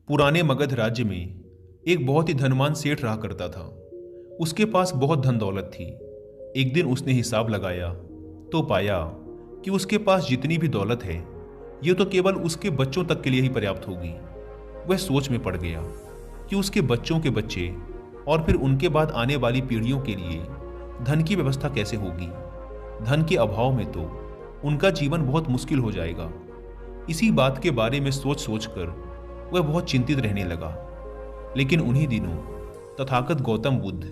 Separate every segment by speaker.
Speaker 1: पुराने मगध राज्य में एक बहुत ही धनवान सेठ रहा करता था। उसके पास बहुत धन दौलत थी। एक दिन उसने हिसाब लगाया तो पाया कि उसके पास जितनी भी दौलत है ये तो केवल उसके बच्चों तक के लिए ही पर्याप्त होगी। वह सोच में पड़ गया कि उसके बच्चों के बच्चे और फिर उनके बाद आने वाली पीढ़ियों के लिए धन की व्यवस्था कैसे होगी। धन के अभाव में तो उनका जीवन बहुत मुश्किल हो जाएगा। इसी बात के बारे में सोच सोचकर वह बहुत चिंतित रहने लगा। लेकिन उन्हीं दिनों तथागत गौतम बुद्ध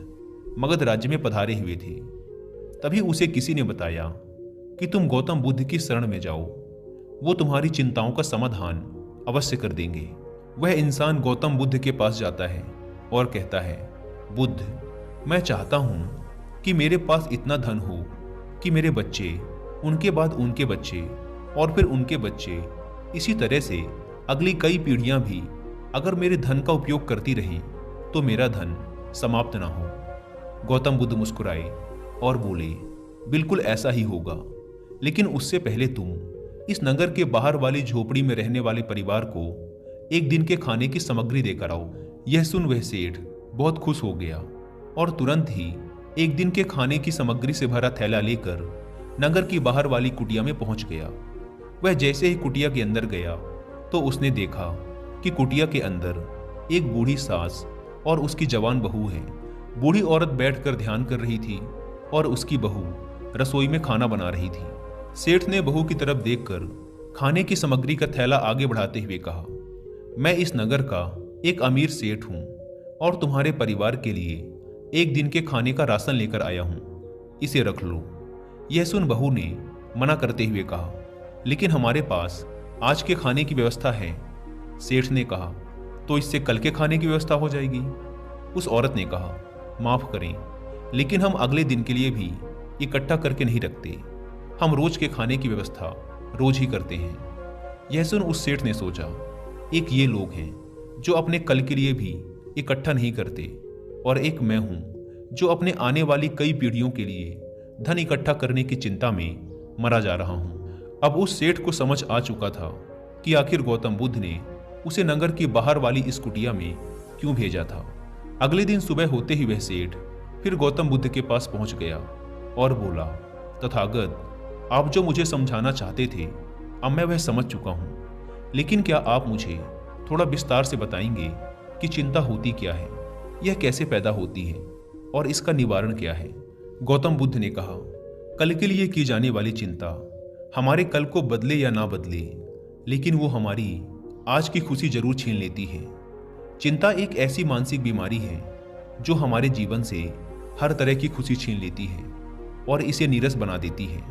Speaker 1: मगध राज्य में पधारे हुए थे। तभी उसे किसी ने बताया कि तुम गौतम बुद्ध की शरण में जाओ, वो तुम्हारी चिंताओं का समाधान अवश्य कर देंगे। वह इंसान गौतम बुद्ध के पास जाता है और कहता है, बुद्ध, मैं चाहता हूं कि मेरे पास इतना धन हो कि मेरे बच्चे, उनके बाद उनके बच्चे और फिर उनके बच्चे, इसी तरह से अगली कई पीढ़ियां भी अगर मेरे धन का उपयोग करती रहीं तो मेरा धन समाप्त ना हो। गौतम बुद्ध मुस्कुराए और बोले, बिल्कुल ऐसा ही होगा, लेकिन उससे पहले तुम इस नगर के बाहर वाली झोपड़ी में रहने वाले परिवार को एक दिन के खाने की सामग्री देकर आओ। यह सुन वह सेठ बहुत खुश हो गया और तुरंत ही एक दिन के खाने की सामग्री से भरा थैला लेकर नगर की बाहर वाली कुटिया में पहुंच गया। वह जैसे ही कुटिया के अंदर गया तो उसने देखा कि कुटिया के अंदर एक बूढ़ी सास और उसकी जवान बहू है। बूढ़ी औरत बैठकर ध्यान कर रही थी और उसकी बहू रसोई में खाना बना रही थी। सेठ ने बहू की तरफ देखकर खाने की सामग्री का थैला आगे बढ़ाते हुए कहा, मैं इस नगर का एक अमीर सेठ हूं और तुम्हारे परिवार के लिए एक दिन के खाने का राशन लेकर आया हूं, इसे रख लो। यह सुन बहू ने मना करते हुए कहा, लेकिन हमारे पास आज के खाने की व्यवस्था है। सेठ ने कहा, तो इससे कल के खाने की व्यवस्था हो जाएगी। उस औरत ने कहा, माफ करें, लेकिन हम अगले दिन के लिए भी इकट्ठा करके नहीं रखते। हम रोज के खाने की व्यवस्था रोज ही करते हैं। यह सुन उस सेठ ने सोचा, एक ये लोग हैं जो अपने कल के लिए भी इकट्ठा नहीं करते और एक मैं हूं जो अपने आने वाली कई पीढ़ियों के लिए धन इकट्ठा करने की चिंता में मरा जा रहा हूं। अब उस सेठ को समझ आ चुका था कि आखिर गौतम बुद्ध ने उसे नगर की बाहर वाली इस कुटिया में क्यों भेजा था। अगले दिन सुबह होते ही वह सेठ फिर गौतम बुद्ध के पास पहुंच गया और बोला, तथागत, आप जो मुझे समझाना चाहते थे अब मैं वह समझ चुका हूं, लेकिन क्या आप मुझे थोड़ा विस्तार से बताएंगे कि चिंता होती क्या है, यह कैसे पैदा होती है और इसका निवारण क्या है। गौतम बुद्ध ने कहा, कल के लिए की जाने वाली चिंता हमारे कल को बदले या ना बदले, लेकिन वो हमारी आज की खुशी जरूर छीन लेती है। चिंता एक ऐसी मानसिक बीमारी है जो हमारे जीवन से हर तरह की खुशी छीन लेती है और इसे नीरस बना देती है।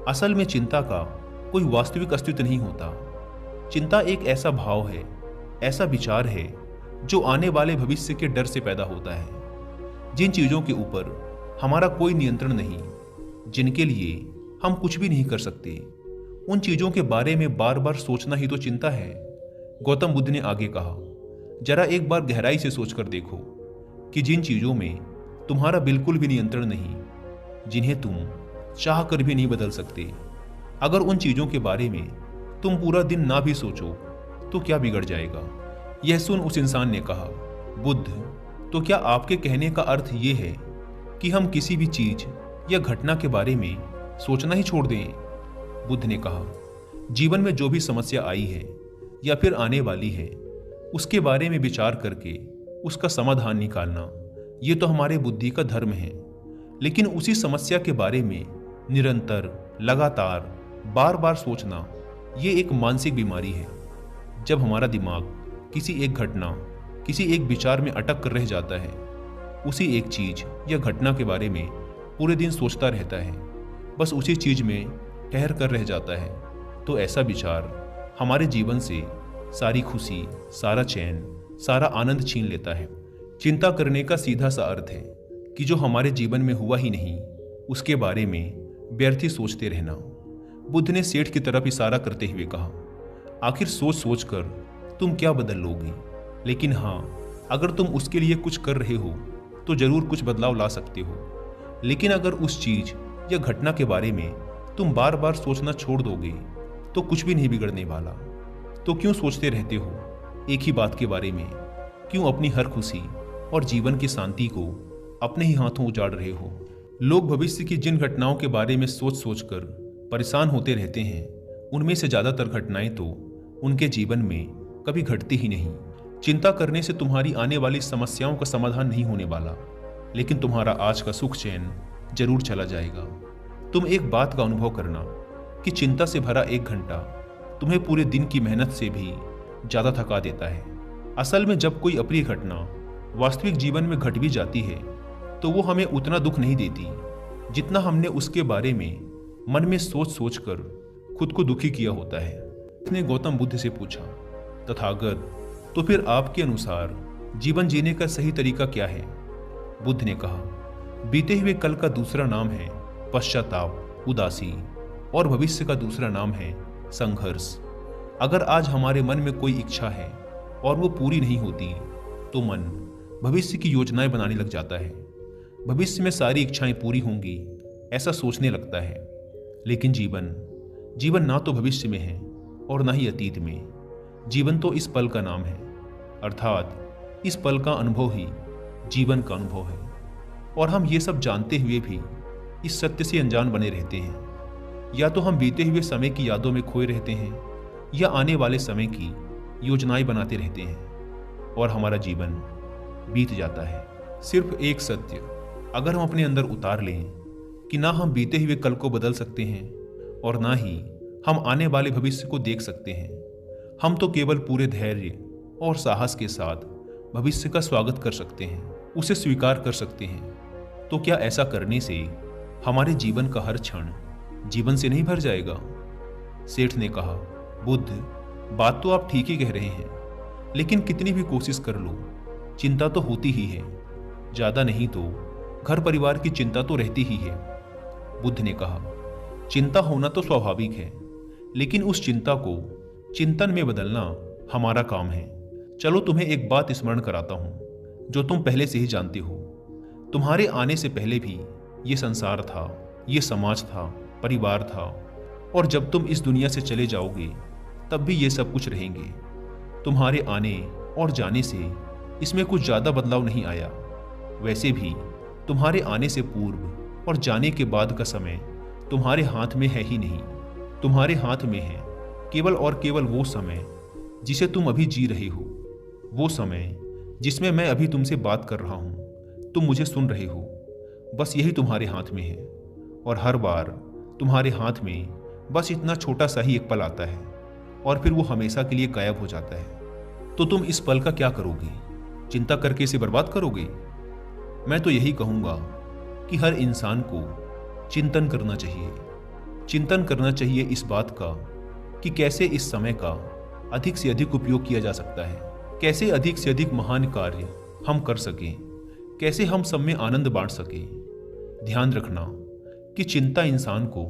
Speaker 1: असल में चिंता का कोई वास्तविक अस्तित्व नहीं होता। चिंता एक ऐसा भाव है, ऐसा विचार है जो आने वाले भविष्य के डर से पैदा होता है। जिन चीजों के ऊपर हमारा कोई नियंत्रण नहीं, जिनके लिए हम कुछ भी नहीं कर सकते, उन चीजों के बारे में बार बार सोचना ही तो चिंता है। गौतम बुद्ध ने आगे कहा, जरा एक बार गहराई से सोचकर देखो कि जिन चीजों में तुम्हारा बिल्कुल भी नियंत्रण नहीं, जिन्हें तुम चाह कर भी नहीं बदल सकते, अगर उन चीजों के बारे में तुम पूरा दिन ना भी सोचो तो क्या बिगड़ जाएगा। यह सुन उस इंसान ने कहा, बुद्ध, तो क्या आपके कहने का अर्थ यह है कि हम किसी भी चीज या घटना के बारे में सोचना ही छोड़ दें? बुद्ध ने कहा, जीवन में जो भी समस्या आई है या फिर आने वाली है उसके बारे में विचार करके उसका समाधान निकालना, ये तो हमारे बुद्धि का धर्म है। लेकिन उसी समस्या के बारे में निरंतर, लगातार, बार बार सोचना, ये एक मानसिक बीमारी है। जब हमारा दिमाग किसी एक घटना, किसी एक विचार में अटक कर रह जाता है, उसी एक चीज या घटना के बारे में पूरे दिन सोचता रहता है, बस उसी चीज में ठहर कर रह जाता है, तो ऐसा विचार हमारे जीवन से सारी खुशी, सारा चैन, सारा आनंद छीन लेता है। चिंता करने का सीधा सा अर्थ है कि जो हमारे जीवन में हुआ ही नहीं उसके बारे में व्यर्थ ही सोचते रहना। बुद्ध ने सेठ की तरफ इशारा करते हुए कहा, आखिर सोच सोच कर तुम क्या बदल लोगे, लेकिन हाँ, अगर तुम उसके लिए कुछ कर रहे हो तो जरूर कुछ बदलाव ला सकते हो। लेकिन अगर उस चीज या घटना के बारे में तुम बार बार सोचना छोड़ दोगे तो कुछ भी नहीं बिगड़ने वाला। तो क्यों सोचते रहते हो? एक ही बात के बारे में क्यों अपनी हर खुशी और जीवन की शांति को अपने ही हाथों उजाड़ रहे हो? लोग भविष्य की जिन घटनाओं के बारे में सोच सोच कर परेशान होते रहते हैं, उनमें से ज़्यादातर घटनाएं तो उनके जीवन में कभी घटती ही नहीं। चिंता करने से तुम्हारी आने वाली समस्याओं का समाधान नहीं होने वाला, लेकिन तुम्हारा आज का सुख चैन जरूर चला जाएगा। तुम एक बात का अनुभव करना कि चिंता से भरा 1 घंटा तुम्हें पूरे दिन की मेहनत से भी ज़्यादा थका देता है। असल में जब कोई अप्रिय घटना वास्तविक जीवन में घट भी जाती है तो वो हमें उतना दुख नहीं देती जितना हमने उसके बारे में मन में सोच सोच कर खुद को दुखी किया होता है। उसने गौतम बुद्ध से पूछा, तथागत, तो फिर आपके अनुसार जीवन जीने का सही तरीका क्या है? बुद्ध ने कहा, बीते हुए कल का दूसरा नाम है पश्चाताप, उदासी, और भविष्य का दूसरा नाम है संघर्ष। अगर आज हमारे मन में कोई इच्छा है और वो पूरी नहीं होती तो मन भविष्य की योजनाएं बनाने लग जाता है। भविष्य में सारी इच्छाएं पूरी होंगी ऐसा सोचने लगता है। लेकिन जीवन ना तो भविष्य में है और ना ही अतीत में। जीवन तो इस पल का नाम है, अर्थात इस पल का अनुभव ही जीवन का अनुभव है। और हम ये सब जानते हुए भी इस सत्य से अनजान बने रहते हैं। या तो हम बीते हुए समय की यादों में खोए रहते हैं या आने वाले समय की योजनाएं बनाते रहते हैं और हमारा जीवन बीत जाता है। सिर्फ एक सत्य अगर हम अपने अंदर उतार लें कि ना हम बीते हुए कल को बदल सकते हैं और ना ही हम आने वाले भविष्य को देख सकते हैं, हम तो केवल पूरे धैर्य और साहस के साथ भविष्य का स्वागत कर सकते हैं, उसे स्वीकार कर सकते हैं। तो क्या ऐसा करने से हमारे जीवन का हर क्षण जीवन से नहीं भर जाएगा? सेठ ने कहा, बुद्ध, बात तो आप ठीक ही कह रहे हैं, लेकिन कितनी भी कोशिश कर लो चिंता तो होती ही है। ज्यादा नहीं तो घर परिवार की चिंता तो रहती ही है। बुद्ध ने कहा, चिंता होना तो स्वाभाविक है, लेकिन उस चिंता को चिंतन में बदलना हमारा काम है। चलो तुम्हें एक बात स्मरण कराता हूं जो तुम पहले से ही जानते हो। तुम्हारे आने से पहले भी ये संसार था, ये समाज था, परिवार था, और जब तुम इस दुनिया से चले जाओगे तब भी ये सब कुछ रहेंगे। तुम्हारे आने और जाने से इसमें कुछ ज़्यादा बदलाव नहीं आया। वैसे भी तुम्हारे आने से पूर्व और जाने के बाद का समय तुम्हारे हाथ में है ही नहीं। तुम्हारे हाथ में है केवल और केवल वो समय जिसे तुम अभी जी रहे हो, वो समय जिसमें मैं अभी तुमसे बात कर रहा हूँ, तुम मुझे सुन रहे हो। बस यही तुम्हारे हाथ में है, और हर बार तुम्हारे हाथ में बस इतना छोटा सा ही एक पल आता है और फिर वो हमेशा के लिए गायब हो जाता है। तो तुम इस पल का क्या करोगे? चिंता करके इसे बर्बाद करोगे? मैं तो यही कहूँगा कि हर इंसान को चिंतन करना चाहिए। चिंतन करना चाहिए इस बात का कि कैसे इस समय का अधिक से अधिक उपयोग किया जा सकता है, कैसे अधिक से अधिक महान कार्य हम कर सकें, कैसे हम सब में आनंद बांट सकें। ध्यान रखना कि चिंता इंसान को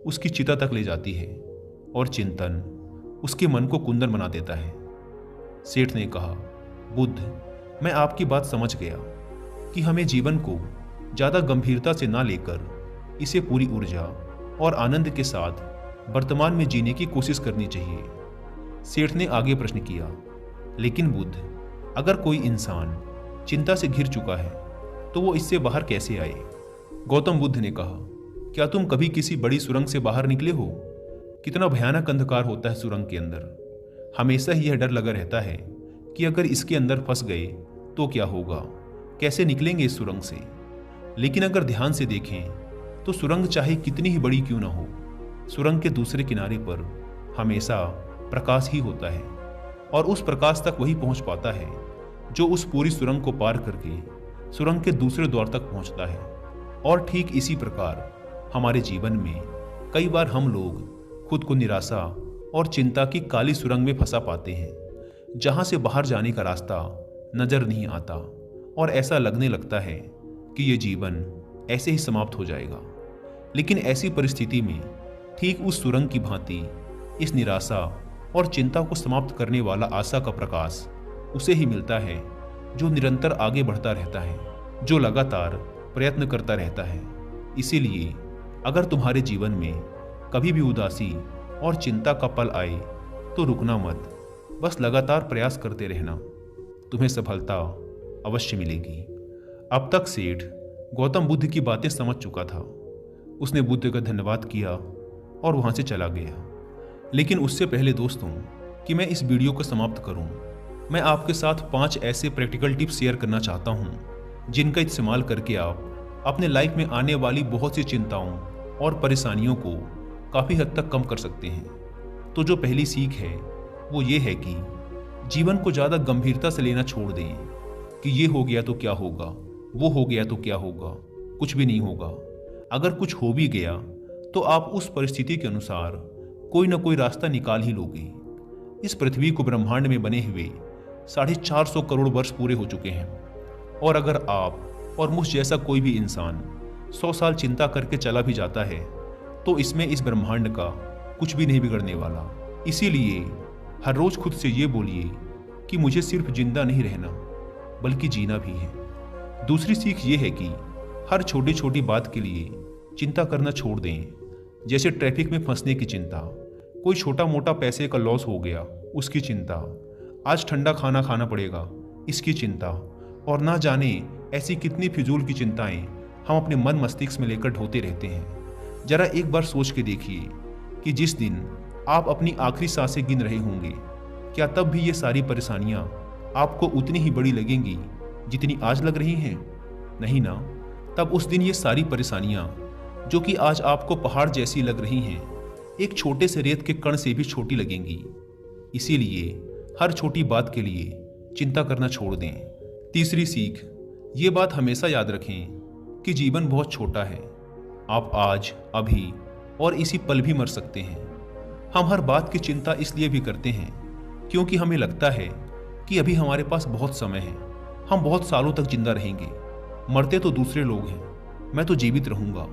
Speaker 1: उसकी चिता तक ले जाती है और चिंतन उसके मन को कुंदन बना देता है। सेठ ने कहा, बुद्ध, मैं आपकी बात समझ गया कि हमें जीवन को ज़्यादा गंभीरता से ना लेकर इसे पूरी ऊर्जा और आनंद के साथ वर्तमान में जीने की कोशिश करनी चाहिए। सेठ ने आगे प्रश्न किया, लेकिन बुद्ध, अगर कोई इंसान चिंता से घिर चुका है तो वो इससे बाहर कैसे आए? गौतम बुद्ध ने कहा, क्या तुम कभी किसी बड़ी सुरंग से बाहर निकले हो? कितना भयानक अंधकार होता है सुरंग के अंदर। हमेशा ही यह डर लगा रहता है कि अगर इसके अंदर फंस गए तो क्या होगा, कैसे निकलेंगे इस सुरंग से। लेकिन अगर ध्यान से देखें तो सुरंग चाहे कितनी ही बड़ी क्यों ना हो, सुरंग के दूसरे किनारे पर हमेशा प्रकाश ही होता है, और उस प्रकाश तक वही पहुंच पाता है जो उस पूरी सुरंग को पार करके सुरंग के दूसरे द्वार तक पहुंचता है। और ठीक इसी प्रकार हमारे जीवन में कई बार हम लोग खुद को निराशा और चिंता की काली सुरंग में फंसा पाते हैं, जहां से बाहर जाने का रास्ता नजर नहीं आता, और ऐसा लगने लगता है कि ये जीवन ऐसे ही समाप्त हो जाएगा। लेकिन ऐसी परिस्थिति में ठीक उस सुरंग की भांति इस निराशा और चिंता को समाप्त करने वाला आशा का प्रकाश उसे ही मिलता है जो निरंतर आगे बढ़ता रहता है, जो लगातार प्रयत्न करता रहता है। इसीलिए अगर तुम्हारे जीवन में कभी भी उदासी और चिंता का पल आए तो रुकना मत, बस लगातार प्रयास करते रहना, तुम्हें सफलता अवश्य मिलेगी। अब तक सेठ गौतम बुद्ध की बातें समझ चुका था। उसने बुद्ध का धन्यवाद किया और वहां से चला गया। लेकिन उससे पहले दोस्तों कि मैं इस वीडियो को समाप्त करूं, मैं आपके साथ 5 ऐसे प्रैक्टिकल टिप्स शेयर करना चाहता हूं जिनका इस्तेमाल करके आप अपने लाइफ में आने वाली बहुत सी चिंताओं और परेशानियों को काफ़ी हद तक कम कर सकते हैं। तो जो पहली सीख है वो ये है कि जीवन को ज़्यादा गंभीरता से लेना छोड़ दें कि ये हो गया तो क्या होगा, वो हो गया तो क्या होगा। कुछ भी नहीं होगा। अगर कुछ हो भी गया तो आप उस परिस्थिति के अनुसार कोई ना कोई रास्ता निकाल ही लोगे। इस पृथ्वी को ब्रह्मांड में बने हुए 450 करोड़ वर्ष पूरे हो चुके हैं, और अगर आप और मुझ जैसा कोई भी इंसान 100 साल चिंता करके चला भी जाता है तो इसमें इस ब्रह्मांड का कुछ भी नहीं बिगड़ने वाला। इसीलिए हर रोज खुद से ये बोलिए कि मुझे सिर्फ जिंदा नहीं रहना बल्कि जीना भी है। दूसरी सीख ये है कि हर छोटी छोटी बात के लिए चिंता करना छोड़ दें, जैसे ट्रैफिक में फंसने की चिंता, कोई छोटा मोटा पैसे का लॉस हो गया उसकी चिंता, आज ठंडा खाना खाना पड़ेगा इसकी चिंता, और ना जाने ऐसी कितनी फिजूल की चिंताएं हम अपने मन मस्तिष्क में लेकर ढोते रहते हैं। जरा एक बार सोच के देखिए कि जिस दिन आप अपनी आखिरी सांसें गिन रहे होंगे, क्या तब भी ये सारी परेशानियां आपको उतनी ही बड़ी लगेंगी जितनी आज लग रही हैं? नहीं ना। तब उस दिन ये सारी परेशानियां जो कि आज आपको पहाड़ जैसी लग रही हैं, एक छोटे से रेत के कण से भी छोटी लगेंगी। इसीलिए हर छोटी बात के लिए चिंता करना छोड़ दें। तीसरी सीख, ये बात हमेशा याद रखें कि जीवन बहुत छोटा है। आप आज, अभी और इसी पल भी मर सकते हैं। हम हर बात की चिंता इसलिए भी करते हैं क्योंकि हमें लगता है कि अभी हमारे पास बहुत समय है, हम बहुत सालों तक जिंदा रहेंगे। मरते तो दूसरे लोग हैं, मैं तो जीवित रहूंगा।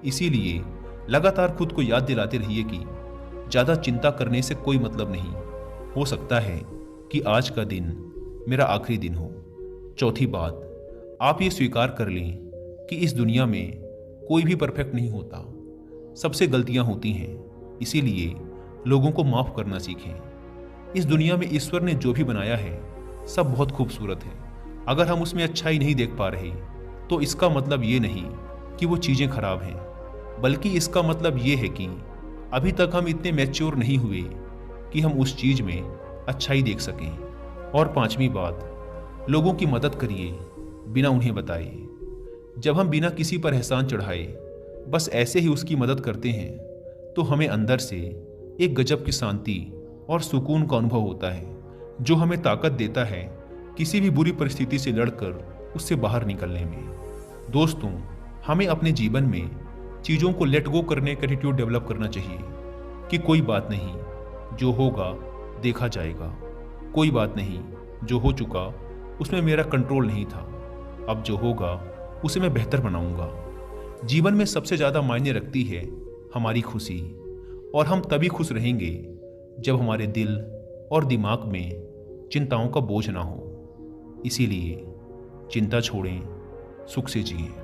Speaker 1: इसीलिए लगातार खुद को याद दिलाते रहिए कि ज़्यादा चिंता करने से कोई मतलब नहीं। हो सकता है कि आज का दिन मेरा आखिरी दिन हो। चौथी बात, आप ये स्वीकार कर लें कि इस दुनिया में कोई भी परफेक्ट नहीं होता, सबसे गलतियां होती हैं। इसीलिए लोगों को माफ़ करना सीखें। इस दुनिया में ईश्वर ने जो भी बनाया है सब बहुत खूबसूरत है। अगर हम उसमें अच्छाई नहीं देख पा रहे तो इसका मतलब ये नहीं कि वो चीज़ें खराब हैं, बल्कि इसका मतलब ये है कि अभी तक हम इतने मैच्योर नहीं हुए कि हम उस चीज़ में अच्छाई देख सकें। और पांचवी बात, लोगों की मदद करिए बिना उन्हें बताए। जब हम बिना किसी पर एहसान चढ़ाए बस ऐसे ही उसकी मदद करते हैं तो हमें अंदर से एक गजब की शांति और सुकून का अनुभव होता है, जो हमें ताकत देता है किसी भी बुरी परिस्थिति से लड़कर उससे बाहर निकलने में। दोस्तों, हमें अपने जीवन में चीज़ों को लेट गो करने का एटीट्यूड डेवलप करना चाहिए कि कोई बात नहीं, जो होगा देखा जाएगा। कोई बात नहीं, जो हो चुका उसमें मेरा कंट्रोल नहीं था, अब जो होगा उसे मैं बेहतर बनाऊंगा। जीवन में सबसे ज़्यादा मायने रखती है हमारी खुशी, और हम तभी खुश रहेंगे जब हमारे दिल और दिमाग में चिंताओं का बोझ ना हो। इसीलिए चिंता छोड़ें, सुख से जिएं।